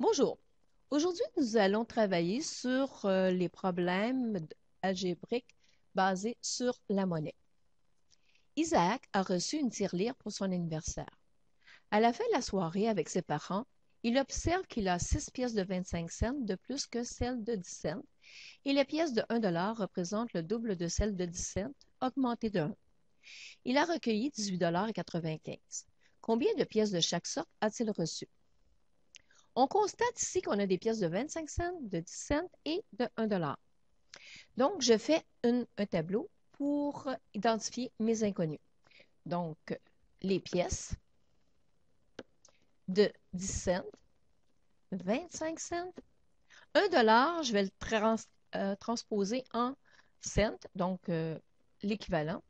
Bonjour. Aujourd'hui, nous allons travailler sur les problèmes algébriques basés sur la monnaie. Isaac a reçu une tirelire pour son anniversaire. À la fin de la soirée avec ses parents, il observe qu'il a 6 pièces de 25 cents de plus que celles de 10 cents et les pièces de 1 dollar représentent le double de celles de 10 cents, augmentées de 1. Il a recueilli 18,95 $. Combien de pièces de chaque sorte a-t-il reçu? On constate ici qu'on a des pièces de 25 cents, de 10 cents et de 1 $. Donc, je fais un tableau pour identifier mes inconnus. Donc, les pièces de 10 cents, 25 cents, 1 $, je vais le transposer en cents, donc l'équivalent.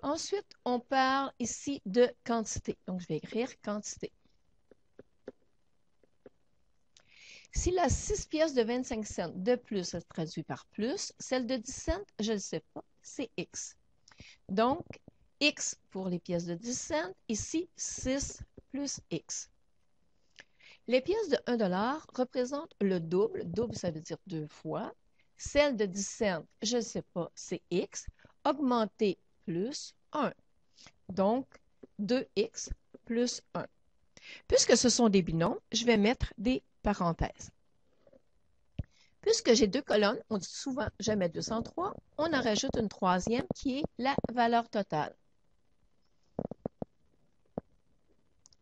Ensuite, on parle ici de quantité. Donc, je vais écrire quantité. S'il a 6 pièces de 25 cents de plus, ça se traduit par plus. Celle de 10 cents, je ne le sais pas, c'est X. Donc, X pour les pièces de 10 cents, ici 6 plus X. Les pièces de 1 $ représentent le double. Double, ça veut dire 2 fois. Celle de 10 cents, je ne sais pas, c'est X. Augmenté plus 1. Donc, 2X plus 1. Puisque ce sont des binomes, je vais mettre des parenthèses. Puisque j'ai deux colonnes, on dit souvent jamais 203, on en rajoute une troisième qui est la valeur totale.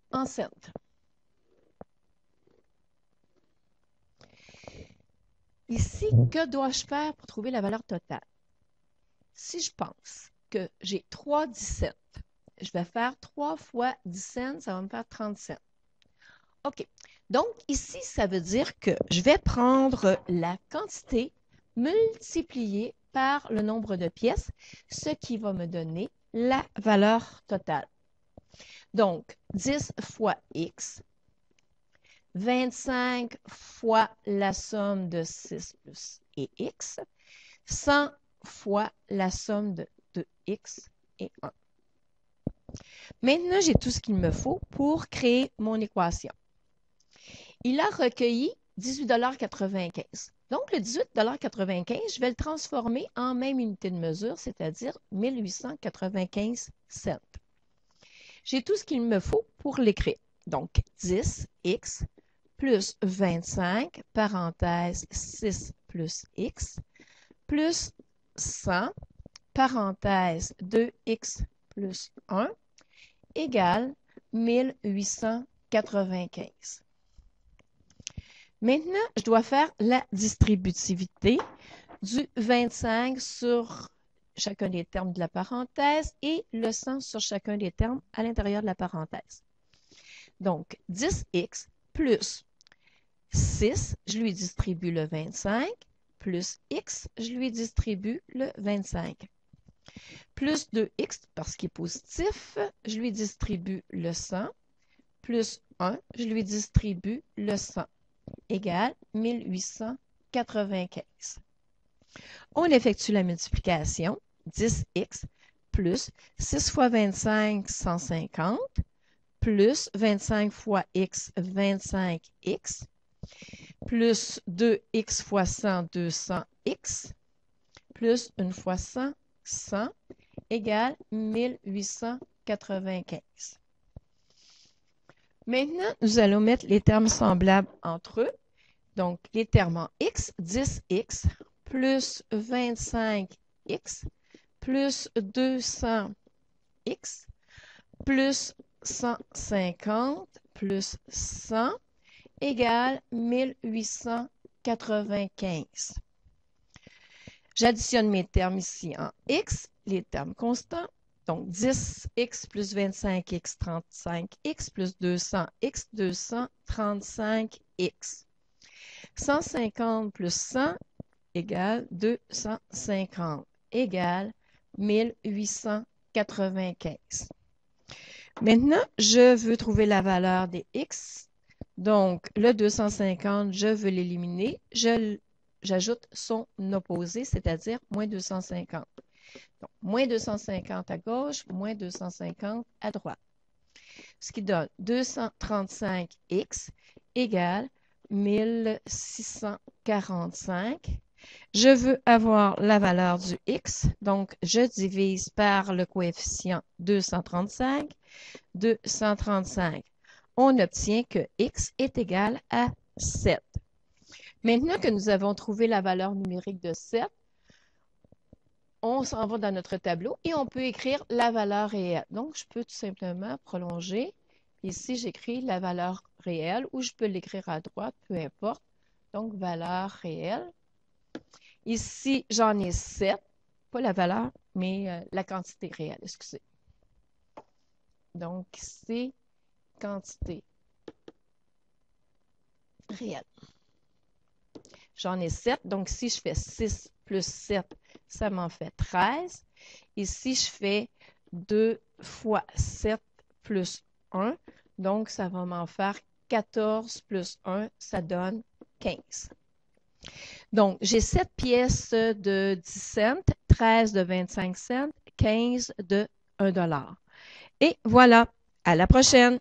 En cents. Ici, que dois-je faire pour trouver la valeur totale? Si je pense que j'ai 3 10 cents, je vais faire 3 fois 10 cents, ça va me faire 30 cents. OK. Donc, ici, ça veut dire que je vais prendre la quantité multipliée par le nombre de pièces, ce qui va me donner la valeur totale. Donc, 10 fois X, 25 fois la somme de 6 plus et X, 100 fois la somme de X et 1. Maintenant, j'ai tout ce qu'il me faut pour créer mon équation. Il a recueilli 18,95 $. Donc, le 18,95 $, je vais le transformer en même unité de mesure, c'est-à-dire 1895 cents. J'ai tout ce qu'il me faut pour l'écrire. Donc, 10x plus 25, parenthèse 6 plus x, plus 100, parenthèse 2x plus 1, égale 1895. Maintenant, je dois faire la distributivité du 25 sur chacun des termes de la parenthèse et le 100 sur chacun des termes à l'intérieur de la parenthèse. Donc, 10x plus 6, je lui distribue le 25, plus x, je lui distribue le 25. Plus 2x, parce qu'il est positif, je lui distribue le 100, plus 1, je lui distribue le 100, égale 1895. On effectue la multiplication, 10x plus 6 fois 25, 150, plus 25 fois x, 25x, plus 2x fois 100, 200x, plus 1 fois 100, 100, égale 1895. Maintenant, nous allons mettre les termes semblables entre eux. Donc, les termes en x, 10x, plus 25x, plus 200x, plus 150, plus 100, égale 1895. J'additionne mes termes ici en x, les termes constants. Donc, 10x plus 25x, 35x, plus 200x, 235x. 150 plus 100 égale 250, égale 1895. Maintenant, je veux trouver la valeur des x. Donc, le 250, je veux l'éliminer. J'ajoute son opposé, c'est-à-dire moins 250. Donc, moins 250 à gauche, moins 250 à droite. ce qui donne 235x égale 1645. Je veux avoir la valeur du x, donc je divise par le coefficient 235. 235. On obtient que x est égal à 7. Maintenant que nous avons trouvé la valeur numérique de 7, on s'en va dans notre tableau et on peut écrire la valeur réelle. Donc, je peux tout simplement prolonger. Ici, j'écris la valeur réelle ou je peux l'écrire à droite, peu importe. Donc, valeur réelle. Ici, j'en ai 7. Pas la valeur, mais la quantité réelle, excusez. Donc, c'est quantité réelle. J'en ai 7. Donc, si je fais 6 plus 7, ça m'en fait 13. Et si je fais 2 fois 7 plus 1, donc ça va m'en faire 14 plus 1, ça donne 15. Donc, j'ai 7 pièces de 10 cents, 13 de 25 cents, 15 de $1. Et voilà, à la prochaine!